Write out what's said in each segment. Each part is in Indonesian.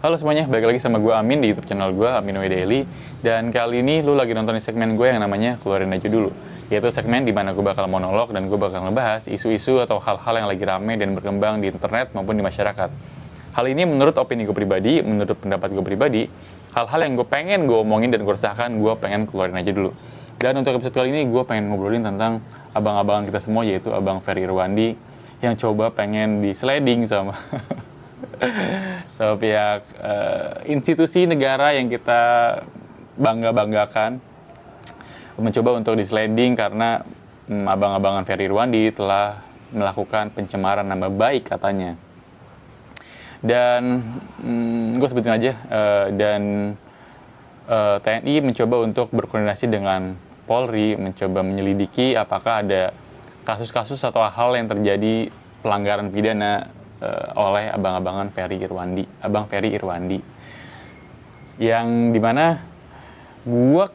Halo semuanya, balik lagi sama gue Amin di YouTube channel gue, Amin Way Daily. Dan kali ini lu lagi nonton di segmen gue yang namanya Keluarin Aja Dulu. Yaitu segmen di mana gue bakal monolog dan gue bakal ngebahas isu-isu atau hal-hal yang lagi rame dan berkembang di internet maupun di masyarakat. Hal ini menurut opini gue pribadi, menurut pendapat gue pribadi, hal-hal yang gue pengen gue omongin dan gue resahkan, gue pengen keluarin aja dulu. Dan untuk episode kali ini gue pengen ngobrolin tentang abang-abangan kita semua, yaitu Abang Ferry Irwandi yang coba pengen di sliding sama pihak institusi negara yang kita bangga-banggakan, mencoba untuk di-sliding karena abang-abangan Ferry Irwandi telah melakukan pencemaran nama baik katanya. Dan gue sebutin aja, TNI mencoba untuk berkoordinasi dengan Polri, mencoba menyelidiki apakah ada kasus-kasus atau hal yang terjadi pelanggaran pidana oleh abang-abangan Abang Ferry Irwandi, yang dimana gue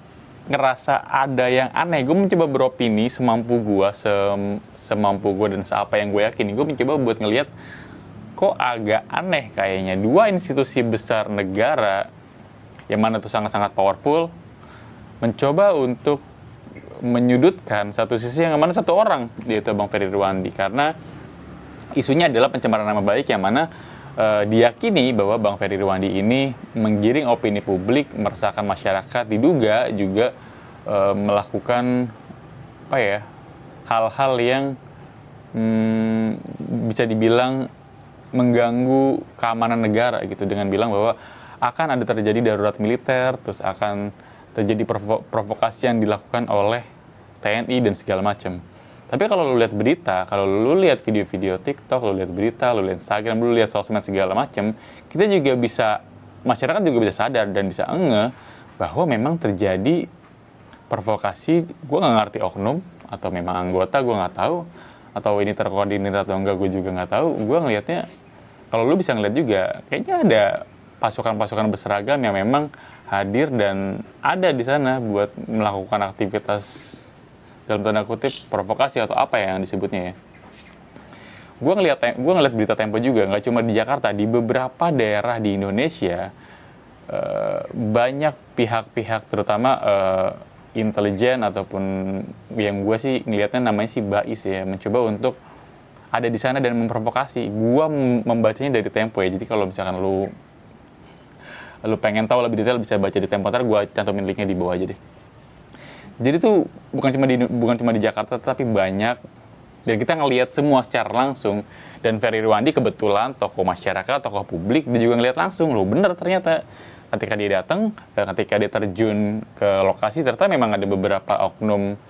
ngerasa ada yang aneh. Gue mencoba beropini semampu gue, dan seapa yang gue yakin. Gue mencoba buat ngelihat kok agak aneh kayaknya dua institusi besar negara yang mana tuh sangat-sangat powerful mencoba untuk menyudutkan satu sisi yang mana satu orang, yaitu Abang Ferry Irwandi, karena isunya adalah pencemaran nama baik yang mana diyakini bahwa Bang Ferry Irwandi ini menggiring opini publik, meresahkan masyarakat, diduga juga melakukan hal-hal yang bisa dibilang mengganggu keamanan negara gitu, dengan bilang bahwa akan ada terjadi darurat militer, terus akan terjadi provokasi yang dilakukan oleh TNI dan segala macam. Tapi kalau lu lihat berita, kalau lu lihat video-video TikTok, lu lihat berita, lu lihat Instagram, lu lihat sosmed segala macam, kita juga bisa, masyarakat juga bisa sadar dan bisa ngeh bahwa memang terjadi provokasi. Gue nggak ngerti oknum atau memang anggota, gue nggak tahu, atau ini terkoordinir atau enggak, gue juga nggak tahu. Gue ngelihatnya, kalau lu bisa ngeliat juga, kayaknya ada pasukan-pasukan berseragam yang memang hadir dan ada di sana buat melakukan aktivitas dalam tanda kutip provokasi atau apa yang disebutnya ya. Gue ngeliat berita Tempo juga, nggak cuma di Jakarta, di beberapa daerah di Indonesia banyak pihak-pihak, terutama intelijen ataupun yang gue sih ngelihatnya namanya si Bais ya, mencoba untuk ada di sana dan memprovokasi. Gue membacanya dari Tempo ya, jadi kalau misalkan lu pengen tahu lebih detail bisa baca di Tempo, ntar gue cantumin linknya di bawah aja deh. Jadi tuh bukan cuma di Jakarta, tapi banyak, dan kita ngelihat semua secara langsung. Dan Ferry Irwandi kebetulan tokoh masyarakat, tokoh publik, dia juga ngelihat langsung. Loh bener ternyata ketika dia datang, ketika dia terjun ke lokasi, ternyata memang ada beberapa oknum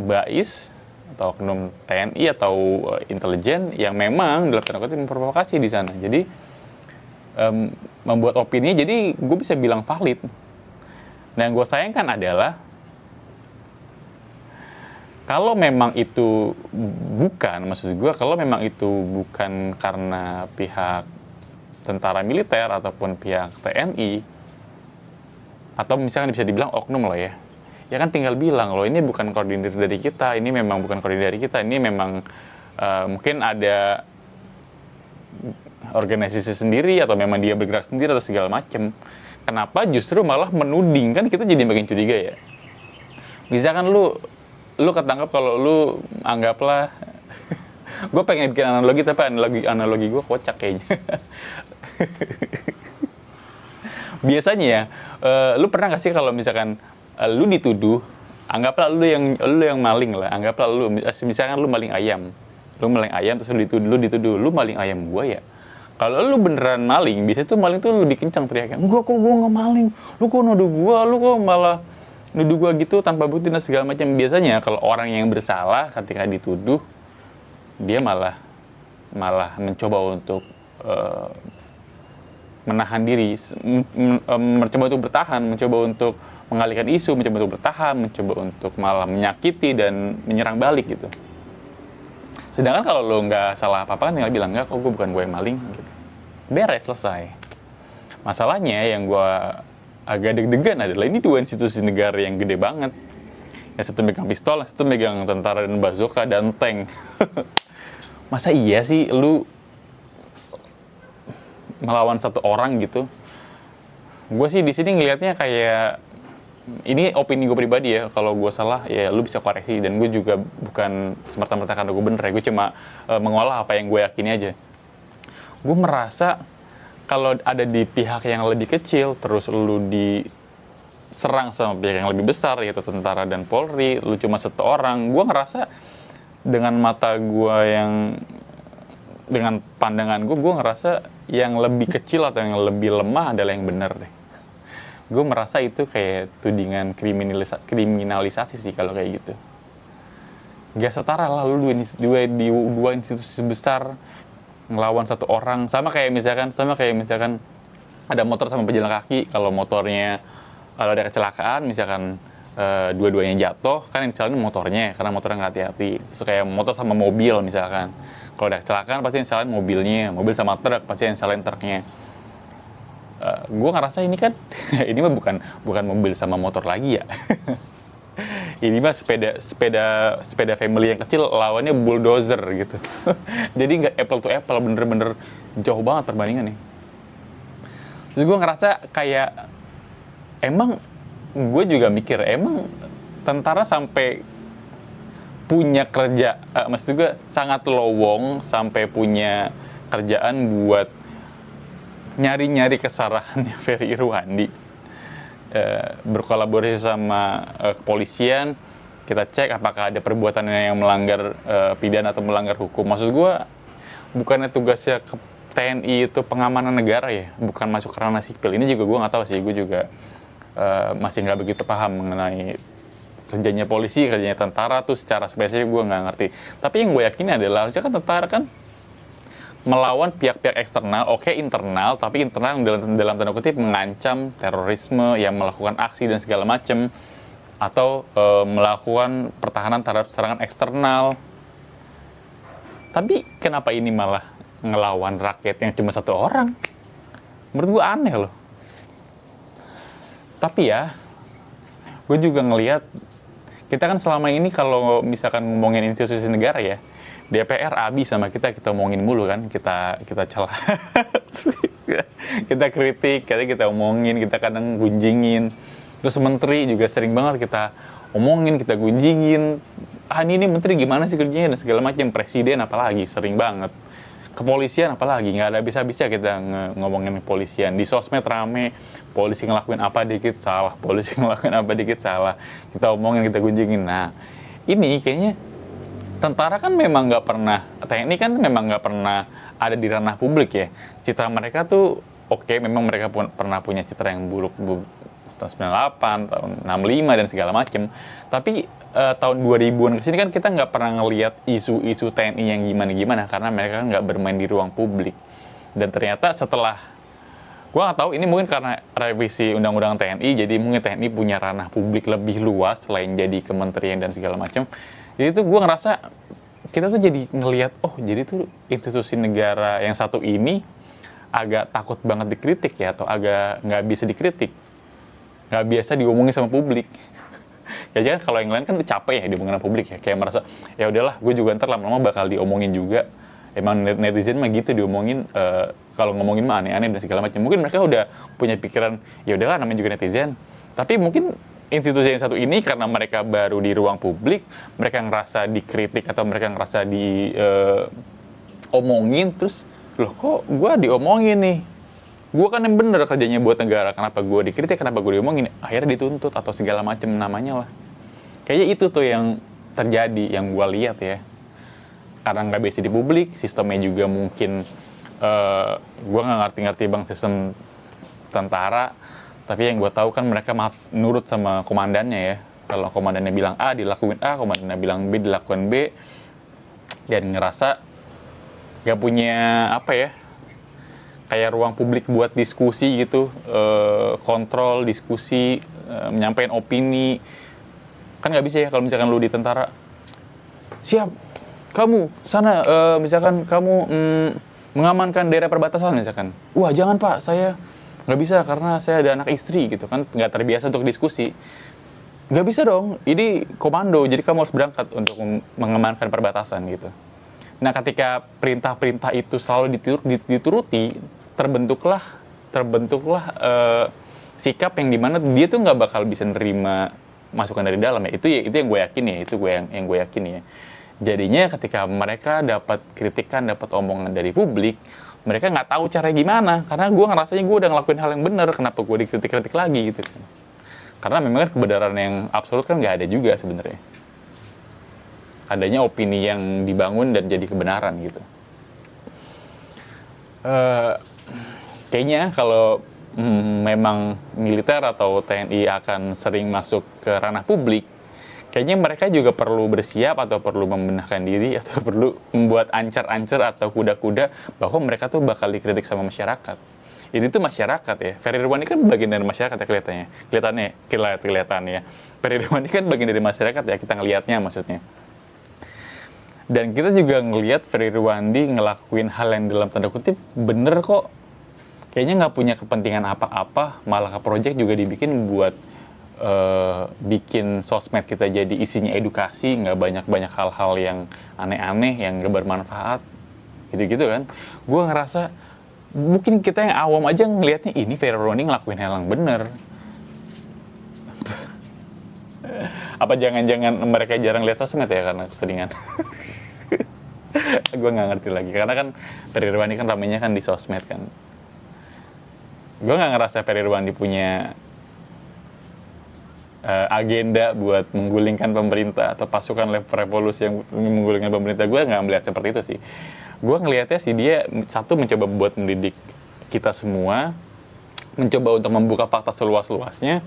Bais atau oknum TNI atau intelijen yang memang dalam tanda kutip memprovokasi di sana. Jadi membuat opini, jadi gue bisa bilang valid. Nah yang gue sayangkan adalah kalau memang itu kalau memang itu bukan karena pihak tentara militer ataupun pihak TNI, atau misalnya bisa dibilang oknum lah ya kan tinggal bilang loh ini bukan koordinir dari kita, ini memang bukan koordinir dari kita, ini memang mungkin ada organisasi sendiri atau memang dia bergerak sendiri atau segala macem. Kenapa justru malah menuding? Kan kita jadi makin curiga ya. Misalkan lu ketangkap kalau lu anggaplah gue pengen bikin analogi tapi analogi gue kocak kayaknya. Biasanya ya, lu pernah gak sih kalau misalkan lu dituduh, anggaplah lu yang maling lah, anggaplah misalkan lu maling ayam terus lu dituduh lu maling ayam gue ya. Kalau lu beneran maling, biasanya tuh maling tuh lebih kencang teriaknya, enggak kok gue nggak maling, lu kok nuduh gue, lu kok malah nuduh gue gitu tanpa bukti dan segala macam. Biasanya kalau orang yang bersalah ketika dituduh, dia malah mencoba untuk menahan diri, mencoba untuk bertahan, mencoba untuk mengalihkan isu, mencoba untuk bertahan, mencoba untuk malah menyakiti dan menyerang balik gitu. Sedangkan kalau lo nggak salah apa-apa kan tinggal bilang, nggak kok gue bukan gue yang maling gitu. Beres, selesai. Masalahnya yang gue agak deg-degan adalah ini dua institusi negara yang gede banget. Yang satu megang pistol, yang satu megang tentara dan bazooka dan tank. Masa iya sih lu melawan satu orang gitu. Gue sih di sini ngelihatnya kayak, ini opini gue pribadi ya, kalau gue salah ya lu bisa koreksi, dan gue juga bukan semerta-merta karena gue bener ya, gue cuma mengolah apa yang gue yakini aja. Gue merasa kalau ada di pihak yang lebih kecil, terus lu diserang sama pihak yang lebih besar, yaitu tentara dan Polri, lu cuma satu orang, gue ngerasa dengan mata gue yang, dengan pandangan gue ngerasa yang lebih kecil atau yang lebih lemah adalah yang benar deh. Gue merasa itu kayak tudingan kriminalisasi sih kalau kayak gitu. Gak setara lah lu dua institusi besar ngelawan satu orang. Sama kayak misalkan ada motor sama pejalan kaki. Kalau motornya, kalau ada kecelakaan misalkan dua-duanya jatuh, kan yang disalahin motornya karena motornya nggak hati-hati. Terus kayak motor sama mobil misalkan, kalau ada kecelakaan pasti yang disalahin mobilnya, mobil sama truk pasti yang disalahin truknya. Gue ngerasa ini kan ini mah bukan mobil sama motor lagi ya. Ini mah sepeda family yang kecil lawannya bulldozer gitu. Jadi nggak apple to apple, bener-bener jauh banget perbandingannya. Terus gue ngerasa kayak, emang gue juga mikir, emang tentara sampai punya kerja, maksud gue sangat lowong sampai punya kerjaan buat nyari-nyari kesalahannya Ferry Irwandi, berkolaborasi sama kepolisian, kita cek apakah ada perbuatan yang melanggar pidana atau melanggar hukum. Maksud gue, bukannya tugasnya ke TNI itu pengamanan negara ya, bukan masuk ke ranah sipil. Ini juga gue nggak tahu sih, gue juga masih nggak begitu paham mengenai kerjanya polisi, kerjanya tentara tuh secara spesifik gue nggak ngerti. Tapi yang gue yakini adalah, harusnya kan tentara kan melawan pihak-pihak eksternal, oke internal, tapi internal dalam tanda kutip mengancam terorisme, yang melakukan aksi dan segala macam, atau melakukan pertahanan terhadap serangan eksternal. Tapi kenapa ini malah ngelawan rakyat yang cuma satu orang? Menurut gue aneh loh. Tapi ya, gue juga ngelihat, kita kan selama ini kalau misalkan ngomongin institusi negara ya, DPR abis sama kita omongin mulu kan, kita celah, kita kritik, kita omongin, kita kadang gunjingin. Terus menteri juga sering banget kita omongin, kita gunjingin. Ini menteri gimana sih kerjanya dan segala macam. Presiden apalagi sering banget. Kepolisian apalagi, nggak ada habis-habisnya kita ngomongin kepolisian. Di sosmed rame, polisi ngelakuin apa dikit salah, polisi ngelakuin apa dikit salah. Kita omongin, kita gunjingin. Nah, ini kayaknya tentara kan memang nggak pernah, TNI kan memang nggak pernah ada di ranah publik ya. Citra mereka tuh oke, memang mereka pernah punya citra yang buruk tahun 98, tahun 65 dan segala macem. Tapi tahun 2000-an kesini kan kita nggak pernah ngelihat isu-isu TNI yang gimana-gimana, karena mereka kan nggak bermain di ruang publik. Dan ternyata setelah, gue nggak tahu ini mungkin karena revisi undang-undang TNI, jadi mungkin TNI punya ranah publik lebih luas selain jadi kementerian dan segala macam. Jadi tuh gue ngerasa kita tuh jadi ngelihat, oh jadi tuh institusi negara yang satu ini agak takut banget dikritik ya, atau agak nggak bisa dikritik, nggak biasa diomongin sama publik. Ya jangan, kalau yang lain kan capek ya diomongin sama publik ya, kayak merasa ya udahlah gue juga ntar lama-lama bakal diomongin juga. Emang netizen mah gitu diomongin, kalau ngomongin mah aneh-aneh dan segala macam. Mungkin mereka udah punya pikiran ya udahlah namanya juga netizen. Tapi mungkin institusi yang satu ini karena mereka baru di ruang publik, mereka ngerasa dikritik atau mereka ngerasa diomongin, terus loh kok gue diomongin nih, gue kan yang bener kerjanya buat negara, kenapa gue dikritik, kenapa gue diomongin, akhirnya dituntut atau segala macam namanya lah. Kayaknya itu tuh yang terjadi, yang gue lihat ya, karena nggak biasa di publik, sistemnya juga mungkin gue nggak ngerti-ngerti bang sistem tentara. Tapi yang gue tahu kan mereka nurut sama komandannya ya. Kalau komandannya bilang A, dilakuin A. Komandannya bilang B, dilakuin B. Dan ngerasa gak punya apa ya, kayak ruang publik buat diskusi gitu, kontrol, diskusi, menyampaikan opini. Kan gak bisa ya kalau misalkan lu di tentara, siap, kamu sana, misalkan kamu mengamankan daerah perbatasan misalkan. Wah jangan pak, saya nggak bisa karena saya ada anak istri gitu kan, nggak terbiasa untuk diskusi. Nggak bisa dong, ini komando, jadi kamu harus berangkat untuk mengamankan perbatasan gitu. Nah ketika perintah-perintah itu selalu dituruti, terbentuklah sikap yang dimana dia tuh nggak bakal bisa nerima masukan dari dalam ya. Itu yang gue yakin ya, yang gue yakin ya. Jadinya ketika mereka dapat kritikan, dapat omongan dari publik, mereka nggak tahu caranya gimana, karena gue ngerasanya gue udah ngelakuin hal yang benar, kenapa gue dikritik-kritik lagi gitu kan. Karena memang kan kebenaran yang absolut kan nggak ada juga sebenarnya. Adanya opini yang dibangun dan jadi kebenaran gitu. Kayaknya kalau memang militer atau TNI akan sering masuk ke ranah publik, kayaknya mereka juga perlu bersiap atau perlu membenahkan diri atau perlu membuat ancar-ancar atau kuda-kuda bahwa mereka tuh bakal dikritik sama masyarakat. Ini tuh masyarakat ya. Ferry Irwandi kan bagian dari masyarakat ya kelihatannya. Ferry Irwandi kan bagian dari masyarakat ya, kita ngelihatnya maksudnya. Dan kita juga ngelihat Ferry Irwandi ngelakuin hal yang dalam tanda kutip bener kok. Kayaknya nggak punya kepentingan apa-apa, malah project juga dibikin buat bikin sosmed kita jadi isinya edukasi, nggak banyak-banyak hal-hal yang aneh-aneh, yang nggak bermanfaat, gitu-gitu kan. Gue ngerasa, mungkin kita yang awam aja ngelihatnya, ini Ferry Irwandi ngelakuin hal yang bener. Apa jangan-jangan mereka jarang lihat sosmed ya, karena keseringan. Gue nggak ngerti lagi, karena kan Ferry Irwandi kan ramainya kan di sosmed kan. Gue nggak ngerasa Ferry Irwandi punya agenda buat menggulingkan pemerintah atau pasukan revolusi yang menggulingkan pemerintah. Gue nggak melihat seperti itu sih. Gue ngelihatnya sih dia satu mencoba buat mendidik kita semua, mencoba untuk membuka fakta seluas-luasnya,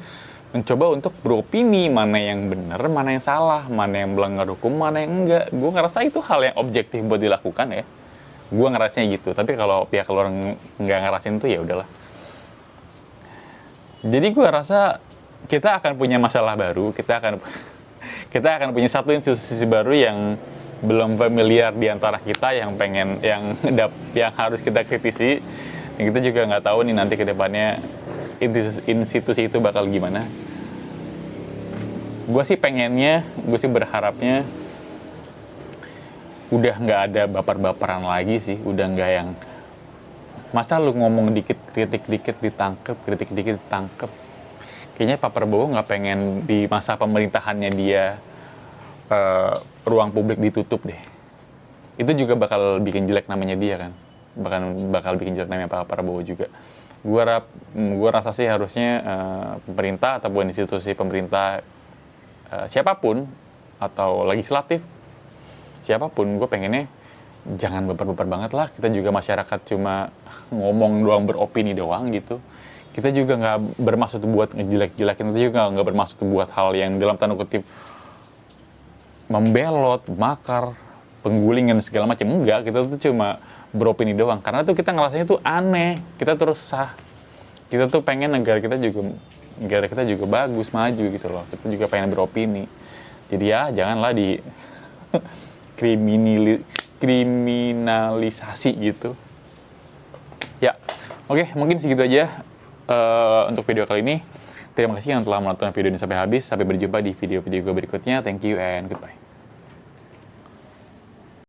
mencoba untuk beropini mana yang benar, mana yang salah, mana yang melanggar hukum, mana yang enggak. Gue ngerasa itu hal yang objektif buat dilakukan ya. Gue ngerasanya gitu. Tapi kalau pihak luar nggak ngerasain itu ya udahlah. Jadi gue rasa kita akan punya masalah baru, kita akan punya satu institusi baru yang belum familiar di antara kita, yang harus kita kritisi. Dan kita juga nggak tahu nih nanti ke depannya institusi itu bakal gimana. Gue sih berharapnya udah nggak ada baper-baperan lagi sih, udah nggak yang masa lu ngomong dikit, kritik dikit ditangkep, kritik dikit ditangkep. Kayaknya Pak Prabowo nggak pengen di masa pemerintahannya dia ruang publik ditutup deh. Itu juga bakal bikin jelek namanya dia kan, bakal bikin jelek namanya Pak Prabowo juga. Gua rasa sih harusnya pemerintah ataupun institusi pemerintah siapapun atau legislatif siapapun, gue pengennya jangan baper-baper banget lah. Kita juga masyarakat cuma ngomong doang, beropini doang gitu. Kita juga nggak bermaksud buat ngejelek-jelekin, kita juga nggak bermaksud buat hal yang dalam tanda kutip membelot, makar, penggulingan segala macam. Enggak, kita tuh cuma beropini doang. Karena tuh kita ngerasanya tuh aneh, kita terus sah. Kita tuh pengen negara kita juga bagus, maju gitu loh. Kita juga pengen beropini. Jadi ya janganlah di kriminalisasi gitu. Ya, oke, mungkin segitu aja untuk video kali ini. Terima kasih yang telah menonton video ini sampai habis. Sampai berjumpa di video-video gue berikutnya. Thank you and goodbye.